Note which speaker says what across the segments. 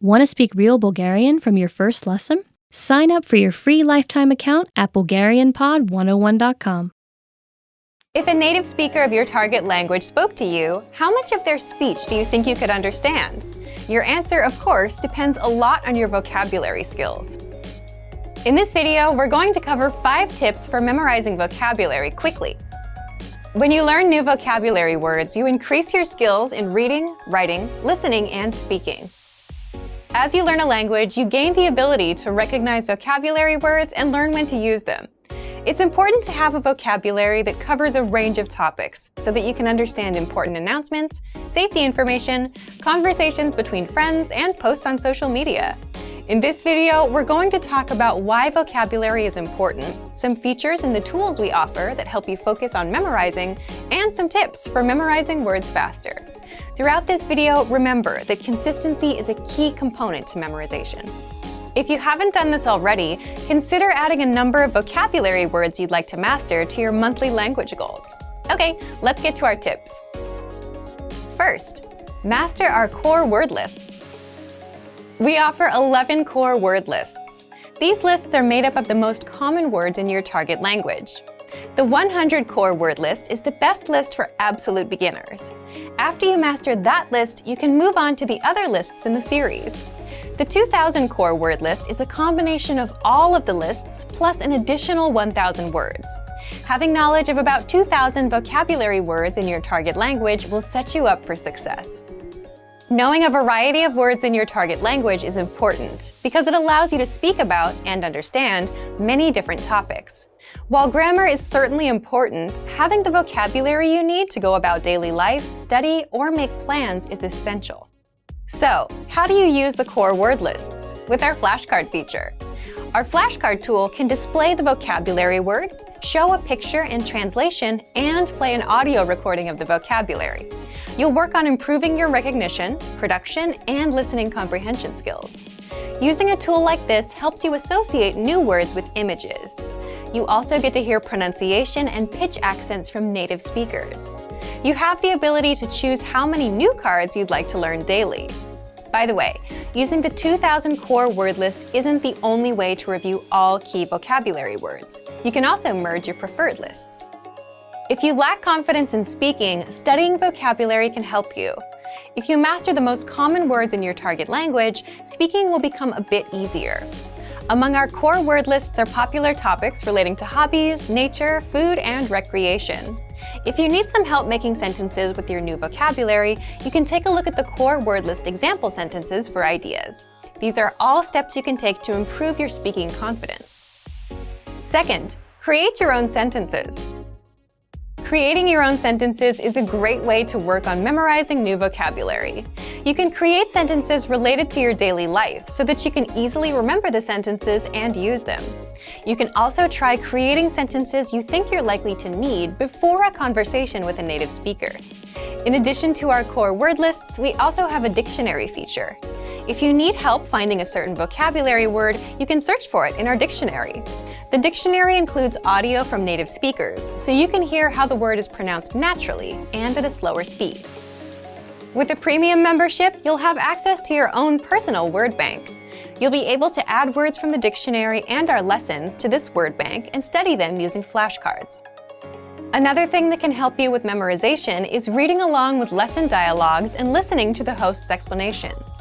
Speaker 1: Want to speak real Bulgarian from your first lesson? Sign up for your free lifetime account at BulgarianPod101.com.
Speaker 2: If a native speaker of your target language spoke to you, how much of their speech do you think you could understand? Your answer, of course, depends a lot on your vocabulary skills. In this video, we're going to cover 5 tips for memorizing vocabulary quickly. When you learn new vocabulary words, you increase your skills in reading, writing, listening, and speaking. As you learn a language, you gain the ability to recognize vocabulary words and learn when to use them. It's important to have a vocabulary that covers a range of topics so that you can understand important announcements, safety information, conversations between friends, and posts on social media. In this video, we're going to talk about why vocabulary is important, some features in the tools we offer that help you focus on memorizing, and some tips for memorizing words faster. Throughout this video, remember that consistency is a key component to memorization. If you haven't done this already, consider adding a number of vocabulary words you'd like to master to your monthly language goals. Okay, let's get to our tips. First, master our core word lists. We offer 11 core word lists. These lists are made up of the most common words in your target language. The 100 core word list is the best list for absolute beginners. After you master that list, you can move on to the other lists in the series. The 2000 core word list is a combination of all of the lists plus an additional 1,000 words. Having knowledge of about 2,000 vocabulary words in your target language will set you up for success. Knowing a variety of words in your target language is important because it allows you to speak about and understand many different topics. While grammar is certainly important, having the vocabulary you need to go about daily life, study, or make plans is essential. So, how do you use the core word lists? With our flashcard feature. Our flashcard tool can display the vocabulary word, show a picture and translation, and play an audio recording of the vocabulary. You'll work on improving your recognition, production, and listening comprehension skills. Using a tool like this helps you associate new words with images. You also get to hear pronunciation and pitch accents from native speakers. You have the ability to choose how many new cards you'd like to learn daily. By the way, using the 2000 core word list isn't the only way to review all key vocabulary words. You can also merge your preferred lists. If you lack confidence in speaking, studying vocabulary can help you. If you master the most common words in your target language, speaking will become a bit easier. Among our core word lists are popular topics relating to hobbies, nature, food, and recreation. If you need some help making sentences with your new vocabulary, you can take a look at the core word list example sentences for ideas. These are all steps you can take to improve your speaking confidence. Second, create your own sentences. Creating your own sentences is a great way to work on memorizing new vocabulary. You can create sentences related to your daily life so that you can easily remember the sentences and use them. You can also try creating sentences you think you're likely to need before a conversation with a native speaker. In addition to our core word lists, we also have a dictionary feature. If you need help finding a certain vocabulary word, you can search for it in our dictionary. The dictionary includes audio from native speakers, so you can hear how the word is pronounced naturally and at a slower speed. With a premium membership, you'll have access to your own personal word bank. You'll be able to add words from the dictionary and our lessons to this word bank and study them using flashcards. Another thing that can help you with memorization is reading along with lesson dialogues and listening to the host's explanations.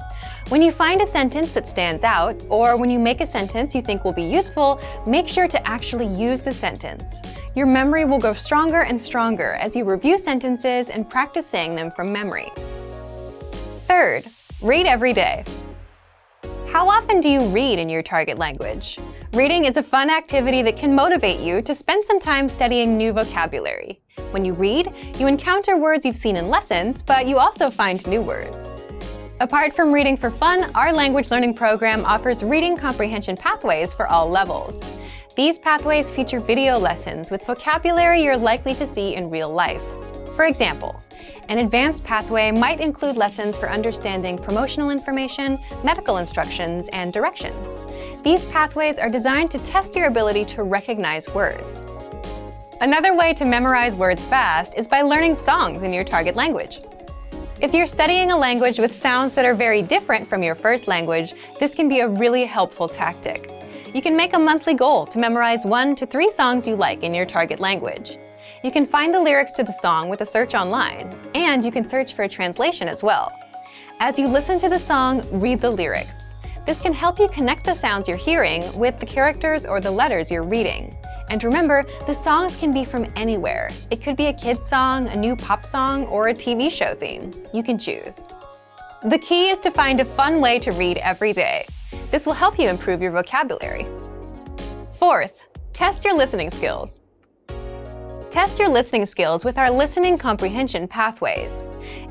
Speaker 2: When you find a sentence that stands out, or when you make a sentence you think will be useful, make sure to actually use the sentence. Your memory will grow stronger and stronger as you review sentences and practice saying them from memory. Third, read every day. How often do you read in your target language? Reading is a fun activity that can motivate you to spend some time studying new vocabulary. When you read, you encounter words you've seen in lessons, but you also find new words. Apart from reading for fun, our language learning program offers reading comprehension pathways for all levels. These pathways feature video lessons with vocabulary you're likely to see in real life. For example, an advanced pathway might include lessons for understanding promotional information, medical instructions, and directions. These pathways are designed to test your ability to recognize words. Another way to memorize words fast is by learning songs in your target language. If you're studying a language with sounds that are very different from your first language, this can be a really helpful tactic. You can make a monthly goal to memorize 1 to 3 songs you like in your target language. You can find the lyrics to the song with a search online, and you can search for a translation as well. As you listen to the song, read the lyrics. This can help you connect the sounds you're hearing with the characters or the letters you're reading. And remember, the songs can be from anywhere. It could be a kid's song, a new pop song, or a TV show theme. You can choose. The key is to find a fun way to read every day. This will help you improve your vocabulary. Fourth, test your listening skills. Test your listening skills with our listening comprehension pathways.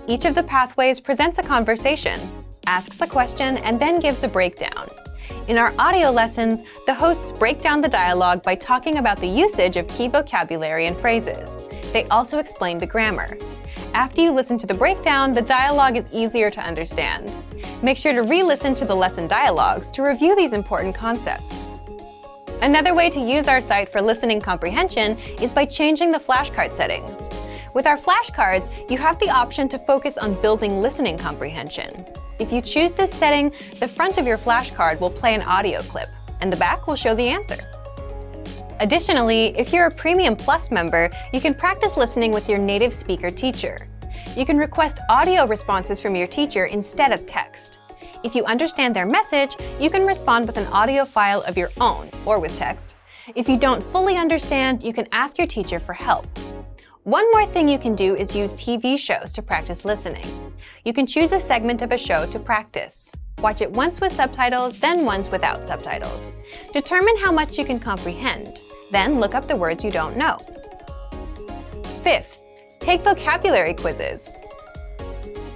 Speaker 2: Each of the pathways presents a conversation, asks a question, and then gives a breakdown. In our audio lessons, the hosts break down the dialogue by talking about the usage of key vocabulary and phrases. They also explain the grammar. After you listen to the breakdown, the dialogue is easier to understand. Make sure to re-listen to the lesson dialogues to review these important concepts. Another way to use our site for listening comprehension is by changing the flashcard settings. With our flashcards, you have the option to focus on building listening comprehension. If you choose this setting, the front of your flashcard will play an audio clip, and the back will show the answer. Additionally, if you're a Premium Plus member, you can practice listening with your native speaker teacher. You can request audio responses from your teacher instead of text. If you understand their message, you can respond with an audio file of your own, or with text. If you don't fully understand, you can ask your teacher for help. One more thing you can do is use TV shows to practice listening. You can choose a segment of a show to practice. Watch it once with subtitles, then once without subtitles. Determine how much you can comprehend. Then look up the words you don't know. Fifth, take vocabulary quizzes.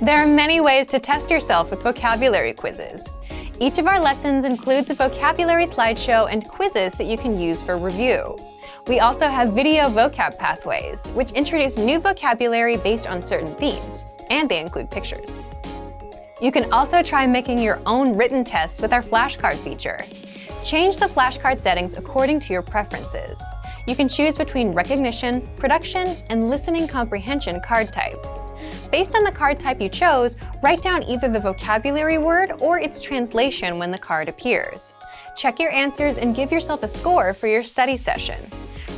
Speaker 2: There are many ways to test yourself with vocabulary quizzes. Each of our lessons includes a vocabulary slideshow and quizzes that you can use for review. We also have video vocab pathways, which introduce new vocabulary based on certain themes, and they include pictures. You can also try making your own written tests with our flashcard feature. Change the flashcard settings according to your preferences. You can choose between recognition, production, and listening comprehension card types. Based on the card type you chose, write down either the vocabulary word or its translation when the card appears. Check your answers and give yourself a score for your study session.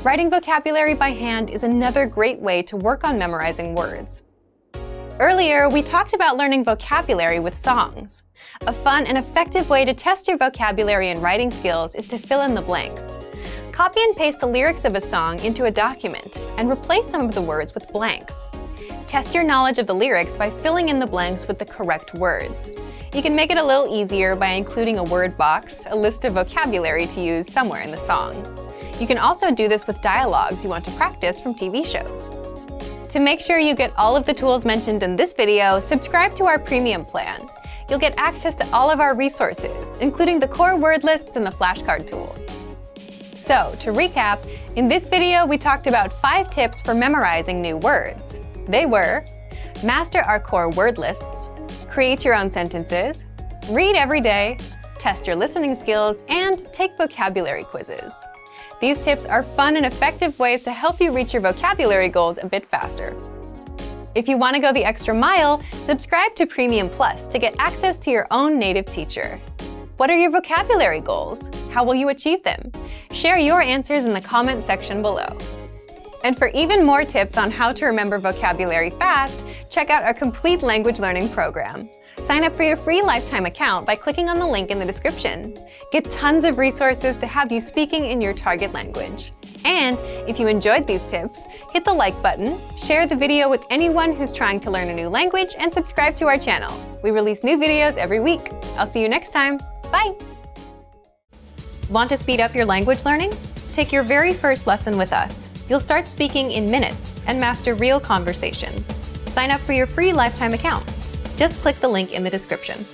Speaker 2: Writing vocabulary by hand is another great way to work on memorizing words. Earlier, we talked about learning vocabulary with songs. A fun and effective way to test your vocabulary and writing skills is to fill in the blanks. Copy and paste the lyrics of a song into a document and replace some of the words with blanks. Test your knowledge of the lyrics by filling in the blanks with the correct words. You can make it a little easier by including a word box, a list of vocabulary to use somewhere in the song. You can also do this with dialogues you want to practice from TV shows. To make sure you get all of the tools mentioned in this video, subscribe to our premium plan. You'll get access to all of our resources, including the core word lists and the flashcard tool. So, to recap, in this video we talked about 5 tips for memorizing new words. They were: master our core word lists, create your own sentences, read every day, test your listening skills, and take vocabulary quizzes. These tips are fun and effective ways to help you reach your vocabulary goals a bit faster. If you want to go the extra mile, subscribe to Premium Plus to get access to your own native teacher. What are your vocabulary goals? How will you achieve them? Share your answers in the comment section below. And for even more tips on how to remember vocabulary fast, check out our complete language learning program. Sign up for your free lifetime account by clicking on the link in the description. Get tons of resources to have you speaking in your target language. And if you enjoyed these tips, hit the like button, share the video with anyone who's trying to learn a new language, and subscribe to our channel. We release new videos every week. I'll see you next time. Bye! Want to speed up your language learning? Take your very first lesson with us. You'll start speaking in minutes and master real conversations. Sign up for your free lifetime account. Just click the link in the description.